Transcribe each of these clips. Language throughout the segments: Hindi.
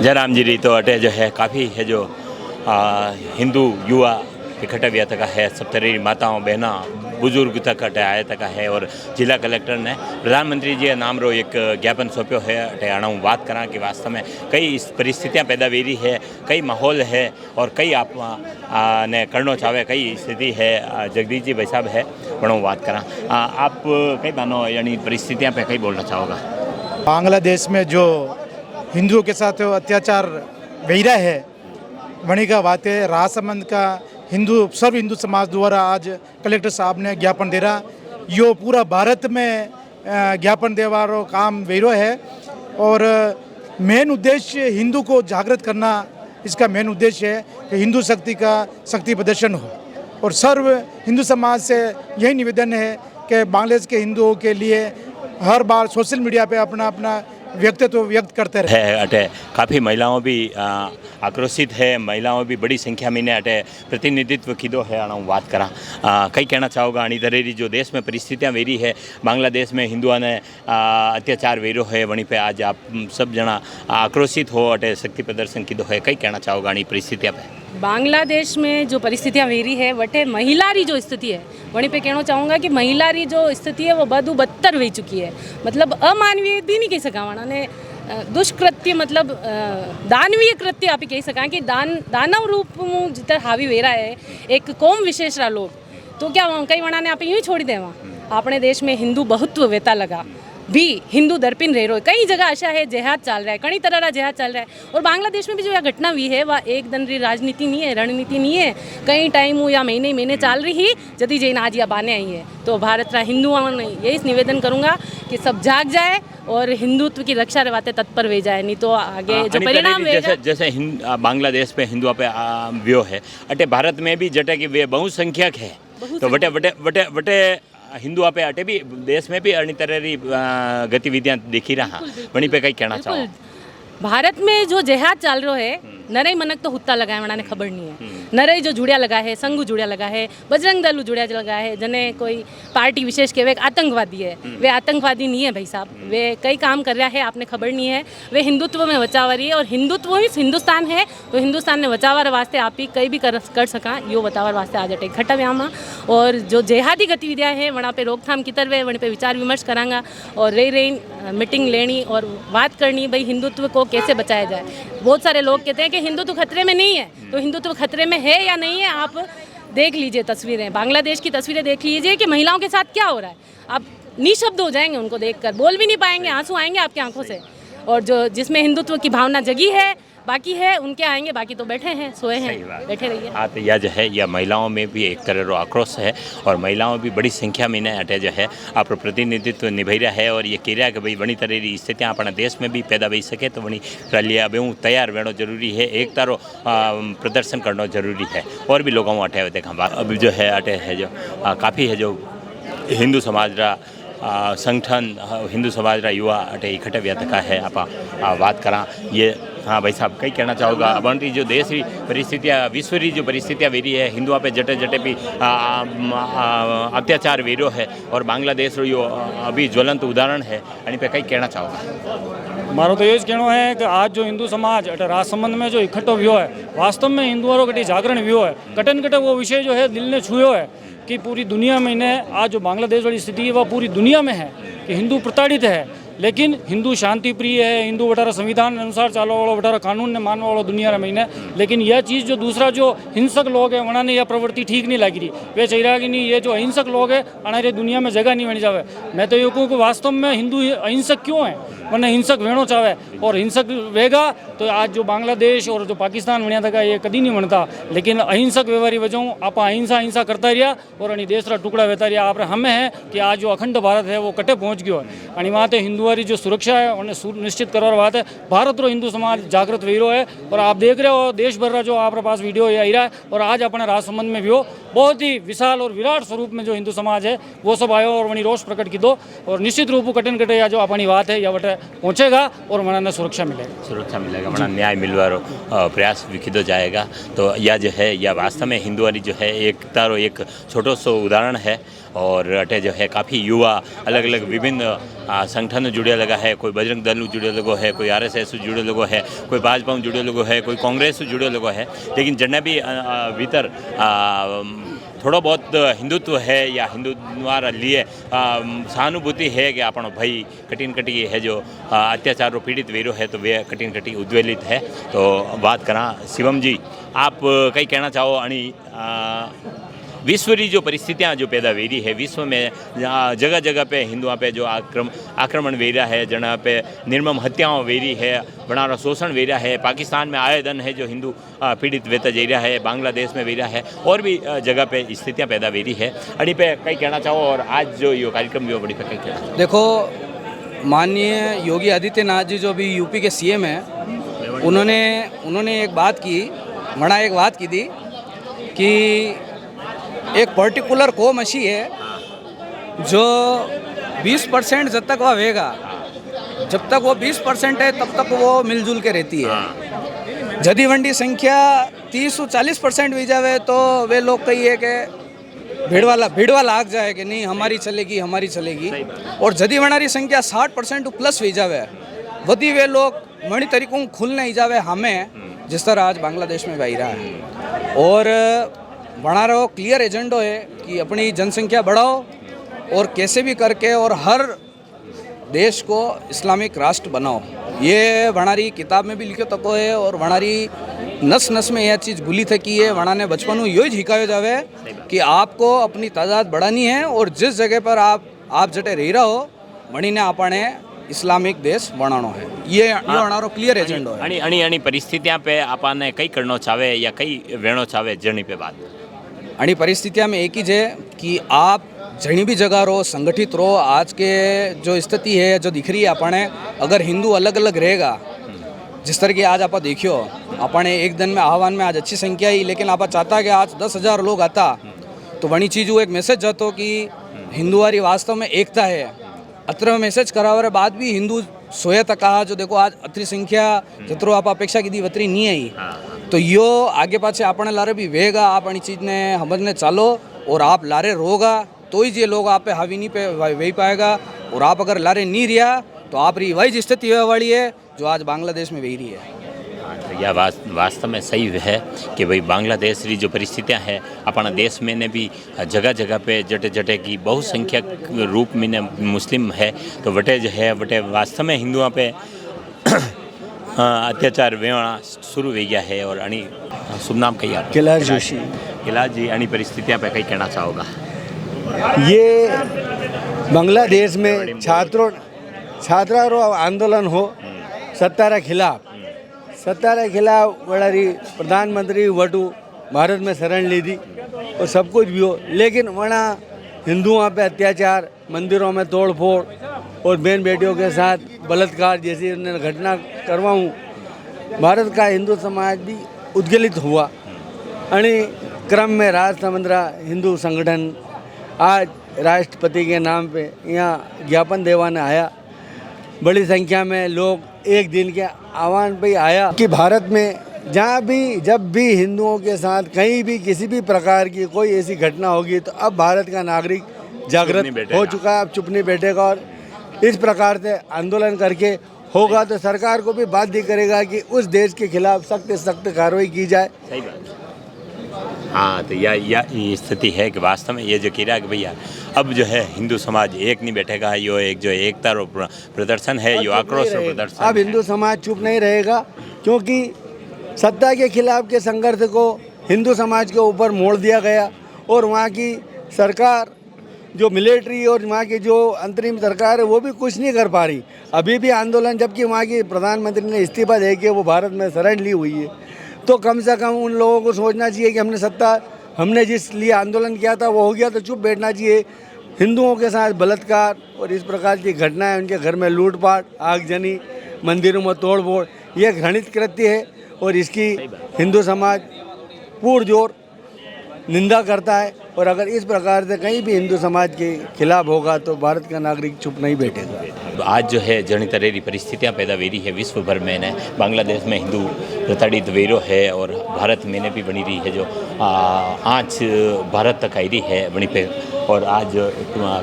जयराम जी तो अटे जो है काफ़ी है जो हिंदू युवा इकट्ठा हुआ तक है, सप्तरी माताओं बहना बुजुर्ग तक अटे आया तक है। और जिला कलेक्टर ने प्रधानमंत्री जी नाम रो एक ज्ञापन सौंप्यो है। अटे आना हूँ बात करा कि वास्तव में कई परिस्थितियाँ पैदा वेरी है, कई माहौल है और कई आप ने करना चाहे कई स्थिति है। जगदीश जी भाई साहब है पण बात करा, आप कई मानो यानी परिस्थितियाँ पे कई बोलना चाहोगा? बांग्लादेश में जो हिंदुओं के साथ अत्याचार वहीरा है वहीं का बात है। राजसमंद का सर्व हिंदू समाज द्वारा आज कलेक्टर साहब ने ज्ञापन दे रहा, यो पूरा भारत में ज्ञापन दे वालो काम वेरो है। और मेन उद्देश्य हिंदू को जागृत करना, इसका मेन उद्देश्य है कि हिंदू शक्ति का शक्ति प्रदर्शन हो। और सर्व हिंदू समाज से यही निवेदन है कि बांग्लादेश के हिंदुओं के लिए हर बार सोशल मीडिया पे अपना अपना व्यक्तित्व व्यक्त करते रहे है। अटे काफ़ी महिलाओं भी आक्रोशित है, महिलाओं भी बड़ी संख्या में ने अटे प्रतिनिधित्व कीधो है। आना बात करा, कई कहना चाहोगा आनी तरेरी जो देश में परिस्थितियाँ वेरी है, बांग्लादेश में हिंदुओं ने अत्याचार वेरो है, वहीं पे आज आप सब जना आक्रोशित हो, अटे शक्ति प्रदर्शन कीधो है, कई कहना चाहोगा आनी परिस्थितियाँ पे? बांग्लादेश में जो परिस्थितियाँ वेरी है वटे महिला री जो स्थिति है वहीं पे कहना चाहूँगा कि महिला री जो स्थिति है वो बदू बदतर हो चुकी है। मतलब अमानवीय भी नहीं कही सकावना ने दुष्कृत्य, मतलब दानवीय कृत्य आप कही सका कि दानव रूप में जितना हावी वेरा है एक कौम विशेष रहा लोग, तो क्या कई वणा ने आप यूँ ही छोड़ी देवा। अपने देश में हिंदू बहुत्व वेता लगा भी हिंदू दर्पिन रह रो, कई जगह ऐसा है जिहाद चल रहा है, कई तरह का जिहाद चल रहा है। और बांग्लादेश में भी जो यह घटना हुई है वह एक दिन री राजनीति नहीं है, रणनीति नहीं है, कई टाइम हो या महीने चल रही ही जदी जैन आज या बाने आई है। तो भारत रा हिंदुओं ने यही निवेदन करूँगा कि सब जाग जाए और हिंदुत्व की रक्षा रवाते तत्पर वे जाए, नहीं तो आगे जो परिणाम जैसे बांग्लादेश पे हिंदुओं पे व्यो है, अटे भारत में भी जटे कि वे बहुसंख्यक है, तो वटे वटे वटे वटे हिंदू पे अटे भी देश में भी अन्य तरह की गतिविधियां दिखी रहा, वहीं पे कई कहना चाहो? भारत में जो जिहाद चल रहा है नरे मनक तो हुत्ता लगाए वना ने खबर नहीं है, नरे जो जुड़िया लगा है, संघ जुड़िया लगा है, बजरंग दल जुड़िया लगा है, जने कोई पार्टी विशेष के वे आतंकवादी है, वे आतंकवादी नहीं है भाई साहब, वे कई काम कर रहा है आपने खबर नहीं है। वे हिंदुत्व में बचावा रही है और हिंदुत्व ही हिंदुस्तान है, तो हिंदुस्तान ने बचावा वास्ते आप ही कई भी कर सका यो बतावर वास्ते आज अटे इकट्ठा व्यामा। और जो जिहादी गतिविधियाँ हैं वहाँ पे रोकथाम की तरह वहीं पे विचार विमर्श करांगा और रही मीटिंग लेनी और बात करनी भाई हिंदुत्व को कैसे बचाया जाए। बहुत सारे लोग कहते हैं कि हिंदुत्व खतरे में नहीं है, तो हिंदुत्व खतरे में है या नहीं है आप देख लीजिए तस्वीरें, बांग्लादेश की तस्वीरें देख लीजिए कि महिलाओं के साथ क्या हो रहा है। आप निशब्द हो जाएंगे उनको देखकर, बोल भी नहीं पाएंगे, आंसू आएंगे आपकी आंखों से। और जो जिसमें हिंदुत्व की भावना जगी है बाकी है उनके आएंगे, बाकी तो बैठे हैं, सोए हैं, बैठे रहिए। हाँ, तो यह जो है यह महिलाओं में भी एक तरह रो आक्रोश है और महिलाओं भी बड़ी संख्या में ने अटे जो है आप प्रतिनिधित्व निभाई रहा है और ये कह रहा है कि भाई वही तरह की स्थितियाँ अपने देश में भी पैदा हो सके, तो वही लिए अब यूँ तैयार रहना जरूरी है, एक तारो प्रदर्शन करना जरूरी है। और भी लोगों अटे हुए देखा अब जो है अटे है जो काफ़ी है जो हिंदू समाज रा संगठन, हिंदू समाज रा युवा अटे इकट्ठे व्या तक है। आप बात करा ये, हाँ भाई साहब कई कहना चाहोगा? अब जो देश की परिस्थितियाँ, विश्व की जो परिस्थितियाँ वेरी है, हिंदुओं पे जटे जटे भी अत्याचार वेरो है और बांग्लादेश रो यो अभी ज्वलंत उदाहरण है, यानी पे कई कहना चाहोगा? मारो तो ये कहना है कि आज जो हिंदू समाज अटे राजसमंद में जो इकट्ठो व्यो है, वास्तव में हिंदुओं रो कटी जागरण व्यो है, कटन कटे वो विषय जो है दिल ने छुयो है कि पूरी दुनिया में इन्हें आज जो बांग्लादेश वाली स्थिति है वह पूरी दुनिया में है कि हिंदू प्रताड़ित है। लेकिन हिंदू शांति प्रिय है, हिंदू बटारा संविधान अनुसार चालो वालों, बटारा कानून ने मानने वालों दुनिया में है। लेकिन यह चीज़ जो दूसरा जो हिंसक लोग हैं उन्होंने यह प्रवृत्ति ठीक नहीं लगी रही, वे चाहिए रहा कि नहीं ये जो अहिंसक लोग हैं हमारे दुनिया में जगह नहीं बनी जावे। मैं तो ये कहूँ कि वास्तव में हिंदू अहिंसक क्यों है, वरना हिंसक वेणो चाहे और हिंसक वेगा तो आज जो बांग्लादेश और जो पाकिस्तान बनिया था ये कभी नहीं बनता। लेकिन अहिंसक व्यवहारी वजह आप अहिंसा करता रहा और अनी देश का टुकड़ा वेता रहा। आप हमें है कि आज जो अखंड भारत है वो कटे पहुँच गयो है आणि वहाँ हिंदुओं जो सुरक्षा है उन्हें सुनिश्चित करवा बात है। भारत रो हिंदू समाज जागृत वीरो है और आप देख रहे हो देश भर का जो आप पास वीडियो ये आई रहा है और आज अपने राजसमंद में भी हो बहुत ही विशाल और विराट स्वरूप में जो हिंदू समाज है वो सब आयो और वही रोष प्रकट की दो और निश्चित रूप कटन कटे या जो अपनी बात है या बटे पहुँचेगा और मना सुरक्षा मिलेगा, मना न्याय मिलवा प्रयास विकिदो जाएगा। तो यह जो है यह वास्तव में हिंदुओं जो है एक तारो एक छोटो सो उदाहरण है और अटे जो है काफ़ी युवा अलग अलग विभिन्न संगठन जुड़े लगा है। कोई बजरंग दल जुड़े लगो है, कोई RSS जुड़े लगो है, कोई भाजपा जुड़े लगो है, कोई कांग्रेस जुड़े लगो है। लेकिन जने भी भीतर थोड़ा बहुत हिंदुत्व है या हिंदुत्व लिए सहानुभूति है कि आपनो भाई कठिन कटी है जो अत्याचारों पीड़ित वीरों है तो वे कठिन कटी उद्वेलित है। तो बात करा शिवम जी, आप कई कहना चाहो आणि विश्व री जो परिस्थितियाँ जो पैदा हुई रही है, विश्व में जगह जगह पे हिंदुओं पे जो आक्रमण हुई रहा है, जहाँ पे निर्मम हत्याओं हुई रही है, बड़ा शोषण हुई रहा है, पाकिस्तान में आए दिन है जो हिंदू पीड़ित वेता जा रहा है, बांग्लादेश में हुई रहा है, और भी जगह पे स्थितियाँ पैदा हुई रही है। अड़ी पे कई कहना चाहो और आज जो ये कार्यक्रम भी बड़ी पे कई कहना। देखो, माननीय योगी आदित्यनाथ जी जो अभी यूपी के CM हैं, उन्होंने एक बात की थी कि एक पर्टिकुलर कौम ऐसी है जो 20% जब तक वह रहेगा, जब तक वो 20% है तब तक वो मिलजुल के रहती है। जदी वंडी संख्या 30-40% भी जावे तो वे लोग कहिए कि भीड़ वाला आग जाए कि नहीं हमारी चलेगी। और जदी वनारी संख्या 60% प्लस भी जावे वधी वे लोग मणि तरीकों खुलने ही जावे हमें, जिस तरह आज बांग्लादेश में बह रहा है। और बना रहो क्लियर एजेंडो है कि अपनी जनसंख्या बढ़ाओ और कैसे भी करके और हर देश को इस्लामिक राष्ट्र बनाओ। ये वनारी किताब में भी लिखो तको है और वनारी नस नस में यह चीज़ भूली थी कि ये वना ने बचपन में यो ही सिखाया जावे कि आपको अपनी तादाद बढ़ानी है और जिस जगह पर आप जटे रह रहा हो वणी ने आपने इस्लामिक देश बनानो है। ये हमारो क्लियर एजेंडो है। अणी परिस्थितियाँ पे आपने कई करना चाहे या कई वेणो चाहे जर्नी पे बात अणी परिस्थितियाँ में एक ही है कि आप जहीं भी जगह रहो, संगठित रहो। आज के जो स्थिति है जो दिख रही है अपने, अगर हिंदू अलग अलग रहेगा, जिस तरह की आज आप देखियो अपने एक दिन में आह्वान में आज अच्छी संख्या ही, लेकिन आप चाहता कि आज 10,000 लोग आता तो वही चीज़ वो एक मैसेज जातो कि हिंदुवारी वास्तव में एकता है। अत्र मैसेज करावर बाद भी हिंदू सोया तक कहा जो देखो आज अतरी संख्या जतरो आप अपेक्षा की दी वतरी नहीं आई। तो यो आगे पाछे अपने लारे भी वेगा, आप अनी चीज़ ने समझने चालो और आप लारे रोगा तो ही ये लोग आप पे हावी नहीं पे वही पाएगा। और आप अगर लारे नहीं रिया तो आप री वही स्थिति होने वाली है जो आज बांग्लादेश में वही रही है। यह वास्तव में सही है कि भाई बांग्लादेश री जो परिस्थितियाँ हैं अपना देश में ने भी जगह जगह पे जटे जटे की बहुसंख्यक रूप में मुस्लिम है, तो वटे जो है वटे वास्तव में हिंदुओं पे अत्याचार वेवना शुरू हो गया है। और अणी शुभ नाम कही आप? कैलाश जोशी। कैलाश जी, अणी परिस्थितियाँ पे कई कहना चाहोगा? ये बांग्लादेश में छात्रों आंदोलन हो सत्ता के खिलाफ बड़ी प्रधानमंत्री वटू भारत में शरण ली थी और सब कुछ भी हो, लेकिन वहाँ हिंदुओं पे अत्याचार, मंदिरों में तोड़ फोड़ और बहन बेटियों के साथ बलात्कार जैसी घटना करवाऊँ, भारत का हिंदू समाज भी उद्वेलित हुआ। अणी क्रम में राजसमंद्रा हिंदू संगठन आज राष्ट्रपति के नाम पे यहाँ ज्ञापन देवाने आया। बड़ी संख्या में लोग एक दिन के आह्वान पे आया कि भारत में जहाँ भी जब भी हिंदुओं के साथ कहीं भी किसी भी प्रकार की कोई ऐसी घटना होगी तो अब भारत का नागरिक जागृत हो चुका है, अब चुप नहीं बैठेगा और इस प्रकार से आंदोलन करके होगा तो सरकार को भी बाध्य करेगा कि उस देश के खिलाफ सख्त सख्त कार्रवाई की जाए। सही बात। हाँ, तो यह स्थिति है कि वास्तव में ये जो कह रहा है कि भैया अब जो है हिंदू समाज एक नहीं बैठेगा, यो एक जो एकता प्रदर्शन है, यो आक्रोश प्रदर्शन। अब हिंदू समाज चुप नहीं रहेगा क्योंकि सत्ता के खिलाफ के संघर्ष को हिंदू समाज के ऊपर मोड़ दिया गया और वहाँ की सरकार जो मिलिट्री और वहाँ की जो अंतरिम सरकार है वो भी कुछ नहीं कर पा रही। अभी भी आंदोलन, जबकि वहाँ की प्रधानमंत्री ने इस्तीफा दे के वो भारत में शरण ली हुई है, तो कम से कम उन लोगों को सोचना चाहिए कि हमने जिस लिए आंदोलन किया था वो हो गया तो चुप बैठना चाहिए। हिंदुओं के साथ बलात्कार और इस प्रकार की घटनाएं, उनके घर में लूटपाट, आगजनी, मंदिरों में तोड़ फोड़, ये घृणित कृत्य है और इसकी हिंदू समाज पुरजोर निंदा करता है। और अगर इस प्रकार से कहीं भी हिंदू समाज के खिलाफ होगा तो भारत का नागरिक चुप नहीं बैठेगा। आज जो है जनी तरह परिस्थितियाँ पैदा हो रही है विश्व भर में, बांग्लादेश में हिंदू प्रताड़ित वेरो है और भारत में ने भी बनी रही है जो आज भारत तक आई रही है वहीं पे, और आज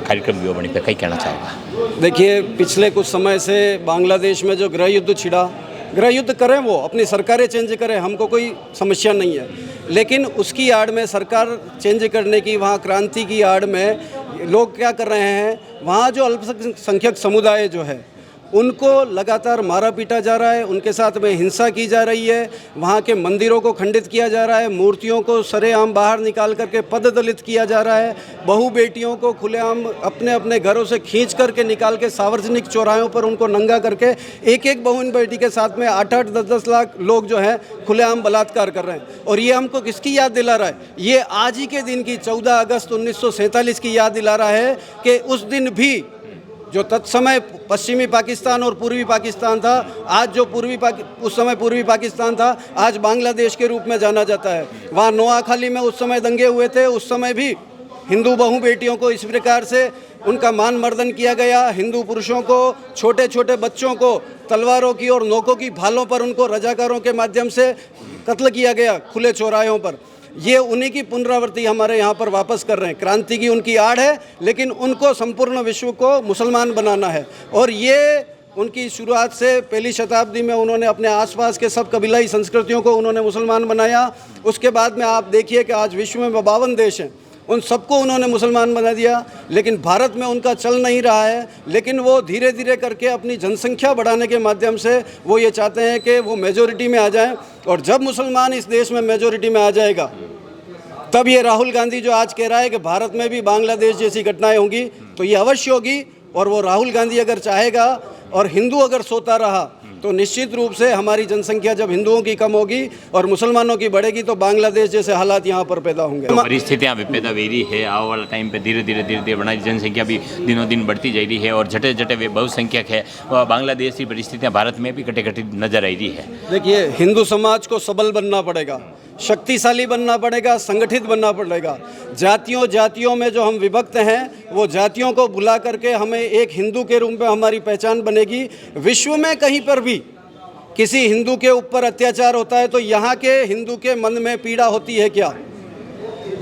कार्यक्रम भी वहीं पे कई कहना चाहूँगा। देखिए, पिछले कुछ समय से बांग्लादेश में जो गृह युद्ध छिड़ा, गृह युद्ध करें, वो अपनी सरकारें चेंज करें, हमको कोई समस्या नहीं है, लेकिन उसकी आड़ में सरकार चेंज करने की, वहाँ क्रांति की आड़ में लोग क्या कर रहे हैं, वहाँ जो अल्पसंख्यक समुदाय जो है उनको लगातार मारा पीटा जा रहा है, उनके साथ में हिंसा की जा रही है, वहाँ के मंदिरों को खंडित किया जा रहा है, मूर्तियों को सरेआम बाहर निकाल करके पददलित किया जा रहा है, बहू बेटियों को खुलेआम अपने अपने घरों से खींच करके निकाल के सार्वजनिक चौराहों पर उनको नंगा करके एक एक बहू बेटी के साथ में 8-8, 10-10 लाख लोग जो हैं खुलेआम बलात्कार कर रहे हैं। और ये हमको किसकी याद दिला रहा है? ये आज ही के दिन की 14 अगस्त 1947 की याद दिला रहा है कि उस दिन भी जो तत्समय पश्चिमी पाकिस्तान और पूर्वी पाकिस्तान था, आज जो उस समय पूर्वी पाकिस्तान था, आज बांग्लादेश के रूप में जाना जाता है। वहाँ नोआखाली में उस समय दंगे हुए थे, उस समय भी हिंदू बहू बेटियों को इस प्रकार से उनका मान मर्दन किया गया। हिंदू पुरुषों को, छोटे छोटे बच्चों को तलवारों की और नोकों की भालों पर उनको रजाकारों के माध्यम से कत्ल किया गया खुले चौराहों पर। ये उन्हीं की पुनरावृत्ति हमारे यहाँ पर वापस कर रहे हैं। क्रांति की उनकी आड़ है, लेकिन उनको संपूर्ण विश्व को मुसलमान बनाना है। और ये उनकी शुरुआत से पहली शताब्दी में उन्होंने अपने आसपास के सब कबीलाई संस्कृतियों को उन्होंने मुसलमान बनाया। उसके बाद में आप देखिए कि आज विश्व में 52 देश हैं, उन सबको उन्होंने मुसलमान बना दिया, लेकिन भारत में उनका चल नहीं रहा है। लेकिन वो धीरे धीरे करके अपनी जनसंख्या बढ़ाने के माध्यम से वो ये चाहते हैं कि वो मेजॉरिटी में आ जाएं, और जब मुसलमान इस देश में मेजॉरिटी में आ जाएगा, तब ये राहुल गांधी जो आज कह रहा है कि भारत में भी बांग्लादेश जैसी घटनाएं होंगी, तो ये अवश्य होगी। और वो राहुल गांधी अगर चाहेगा और हिंदू अगर सोता रहा, तो निश्चित रूप से हमारी जनसंख्या जब हिंदुओं की कम होगी और मुसलमानों की बढ़ेगी, तो बांग्लादेश जैसे हालात यहाँ पर पैदा होंगे। तो परिस्थितियाँ भी पैदा हो रही है। आने वाला टाइम पे धीरे धीरे हमारी जनसंख्या भी दिनों दिन बढ़ती जा रही है, और झटे झटे वे बहुसंख्यक है। वह बांग्लादेश की परिस्थितियाँ भारत में भी कटे कटे नजर आ रही है। देखिए, हिंदू समाज को सबल बनना पड़ेगा, शक्तिशाली बनना पड़ेगा, संगठित बनना पड़ेगा। जातियों में जो हम विभक्त हैं, वो जातियों को भुला करके हमें एक हिंदू के रूप में हमारी पहचान बनेगी। विश्व में कहीं पर भी किसी हिंदू के ऊपर अत्याचार होता है, तो यहाँ के हिंदू के मन में पीड़ा होती है क्या?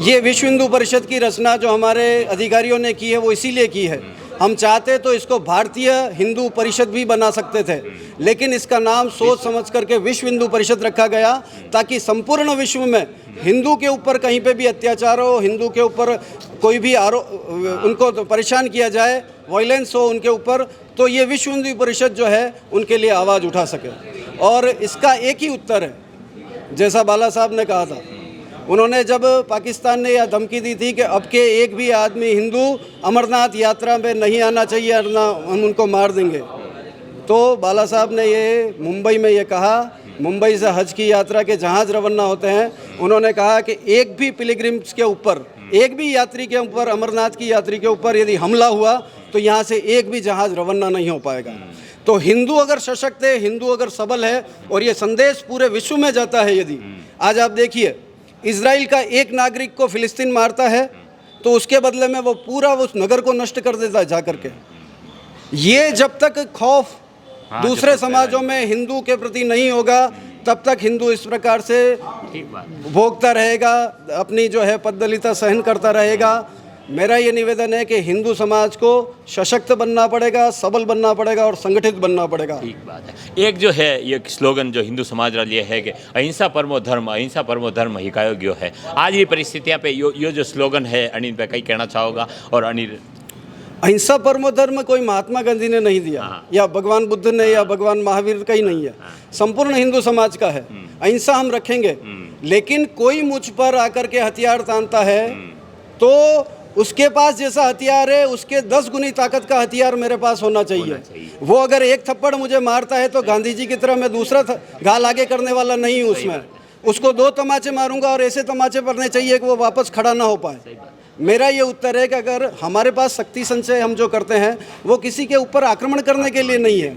ये विश्व हिंदू परिषद की रचना जो हमारे अधिकारियों ने की है, वो इसीलिए की है। हम चाहते तो इसको भारतीय हिंदू परिषद भी बना सकते थे, लेकिन इसका नाम सोच समझ करके विश्व हिंदू परिषद रखा गया, ताकि संपूर्ण विश्व में हिंदू के ऊपर कहीं पे भी अत्याचार हो, हिंदू के ऊपर कोई भी उनको तो परेशान किया जाए, वायलेंस हो उनके ऊपर, तो ये विश्व हिंदू परिषद जो है उनके लिए आवाज़ उठा सके। और इसका एक ही उत्तर है, जैसा बाला साहब ने कहा था। उन्होंने जब पाकिस्तान ने यह धमकी दी थी कि अब के एक भी आदमी हिंदू अमरनाथ यात्रा में नहीं आना चाहिए, वरना हम उनको मार देंगे, तो बाला साहब ने ये मुंबई में ये कहा, मुंबई से हज की यात्रा के जहाज़ रवाना होते हैं, उन्होंने कहा कि एक भी पिलग्रिम्स के ऊपर, एक भी यात्री के ऊपर, अमरनाथ की यात्री के ऊपर यदि हमला हुआ, तो यहाँ से एक भी जहाज़ रवाना नहीं हो पाएगा। तो हिंदू अगर सशक्त है, हिंदू अगर सबल है, और ये संदेश पूरे विश्व में जाता है, यदि आज आप देखिए इजराइल का एक नागरिक को फिलिस्तीन मारता है, तो उसके बदले में वो पूरा उस नगर को नष्ट कर देता है जाकर के। ये जब तक खौफ दूसरे समाजों में हिंदू के प्रति नहीं होगा, तब तक हिंदू इस प्रकार से भोगता रहेगा, अपनी जो है पददलिता सहन करता रहेगा। मेरा ये निवेदन है कि हिंदू समाज को सशक्त बनना पड़ेगा, सबल बनना पड़ेगा और संगठित बनना पड़ेगा। ठीक बात है। एक जो है ये स्लोगन जो हिंदू समाज का लिए है कि अहिंसा परमो धर्म, अहिंसा परमो धर्म ही कायोग्यो है। आज ये परिस्थितियाँ पे यो जो स्लोगन है, अनिल पे कई कहना चाहोगा? और अनिल, अहिंसा परमो धर्म कोई महात्मा गांधी ने नहीं दिया, या भगवान बुद्ध ने, या भगवान महावीर का ही नहीं है, संपूर्ण हिंदू समाज का है। अहिंसा हम रखेंगे, लेकिन कोई मुझ पर आकर के हथियार तानता है, तो उसके पास जैसा हथियार है, उसके 10 गुनी ताकत का हथियार मेरे पास होना चाहिए। वो अगर एक थप्पड़ मुझे मारता है, तो गांधी जी की तरह मैं दूसरा घाल आगे करने वाला नहीं हूँ उसमें। उसको 2 तमाचे मारूंगा, और ऐसे तमाचे पड़ने चाहिए कि वो वापस खड़ा ना हो पाए। मेरा ये उत्तर है कि अगर हमारे पास शक्ति संचय हम जो करते हैं, वो किसी के ऊपर आक्रमण करने के लिए नहीं है।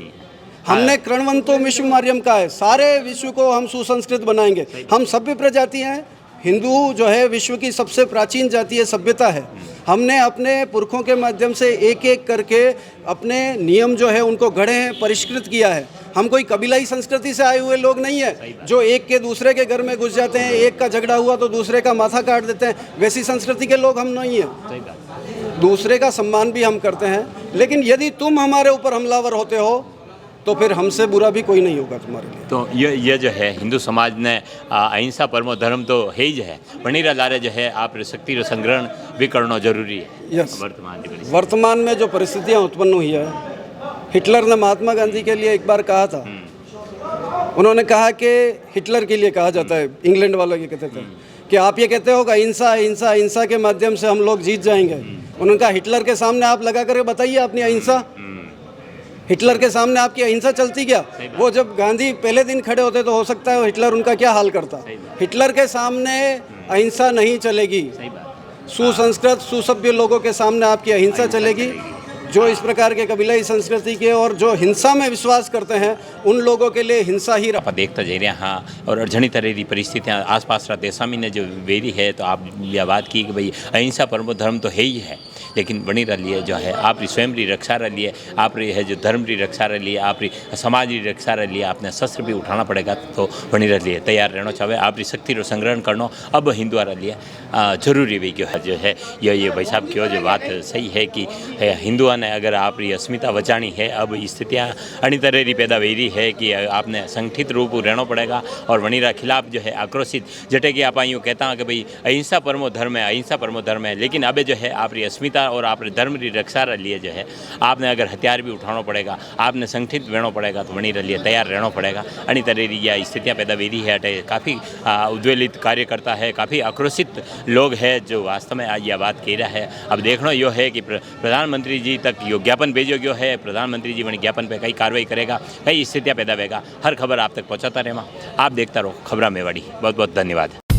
हमने कृण्वन्तो विश्व मार्यम का है, सारे विश्व को हम सुसंस्कृत बनाएंगे। हम सभ्य प्रजाति हैं, हिंदू जो है विश्व की सबसे प्राचीन जातीय सभ्यता है। हमने अपने पुरखों के माध्यम से एक एक करके अपने नियम जो है उनको गढ़े हैं, परिष्कृत किया है। हम कोई कबीलाई संस्कृति से आए हुए लोग नहीं है जो एक के दूसरे के घर में घुस जाते हैं, एक का झगड़ा हुआ तो दूसरे का माथा काट देते हैं। वैसी संस्कृति के लोग हम नहीं हैं। दूसरे का सम्मान भी हम करते हैं, लेकिन यदि तुम हमारे ऊपर हमलावर होते हो तो फिर हमसे बुरा भी कोई नहीं होगा तुम्हारे लिए। तो ये जो है हिंदू समाज ने अहिंसा परमो धर्म तो है ही है, वणीरा लारे जो है आप शक्ति रो संग्रहण भी करना जरूरी है। यस, वर्तमान में जो परिस्थितियाँ उत्पन्न हुई है, हिटलर ने महात्मा गांधी के लिए एक बार कहा था, उन्होंने कहा कि हिटलर के लिए कहा जाता है, इंग्लैंड वालों ये कहते थे कि आप ये कहते हो कि अहिंसा अहिंसा अहिंसा के माध्यम से हम लोग जीत जाएंगे। उन्होंने कहा हिटलर के सामने आप लगा करके बताइए अपनी अहिंसा, हिटलर के सामने आपकी अहिंसा चलती क्या? वो जब गांधी पहले दिन खड़े होते तो हो सकता है हिटलर उनका क्या हाल करता। हिटलर के सामने अहिंसा नहीं चलेगी, सुसंस्कृत सुसभ्य लोगों के सामने आपकी अहिंसा चलेगी। जो इस प्रकार के कबीलाई संस्कृति के और जो हिंसा में विश्वास करते हैं उन लोगों के लिए हिंसा ही आप देखता जा रहे हाँ। और अड़झणी तरह की परिस्थितियाँ आसपास देशा में जो वेरी है, तो आप यह बात की कि भाई अहिंसा परमो धर्म तो है ही है, लेकिन बनी रही है जो है आप स्वयं की रक्षा रही है, आप है जो धर्म की रक्षा रही है, आप समाज की रक्षा रही है, आपने शस्त्र भी उठाना पड़ेगा तो बनी रही है तैयार रहना चाहिए। आप शक्ति रो संग्रहण करना अब हिंदुआ लिए जरूरी भी क्यों है जो है ये भाई साहब क्यों जो बात सही है कि हिंदुआ ने अगर आप अस्मिता बचानी है, अब स्थितियाँ अणी तरह की पैदा हुई है कि आपने संगठित रूप रहना पड़ेगा और वणीरा खिलाफ जो है आक्रोशित जटे कि आप यूँ कहता हैं कि भाई अहिंसा परमो धर्म है, अहिंसा परमो धर्म है, लेकिन अब जो है आपकी अस्मिता और आप धर्म की रक्षा लिए जो है आपने अगर हथियार भी उठाना पड़ेगा, आपने संगठित रहना पड़ेगा, तो वणी लिए तैयार रहना पड़ेगा। अणी तरह की यह स्थितियाँ पैदा हुई है, अटे काफ़ी उद्वेलित कार्यकर्ता है, काफ़ी आक्रोशित लोग हैं जो वास्तव में आज यह बात कह रहा है। अब देखना यो है कि प्रधानमंत्री जी तक यो ज्ञापन भेजो गयो है, प्रधानमंत्री जी वही ज्ञापन पे कई कार्रवाई करेगा, कई स्थितियाँ पैदा होगा। हर खबर आप तक पहुँचाता रहेगा। आप देखता रहो खबरा मेवाड़ी। बहुत बहुत धन्यवाद।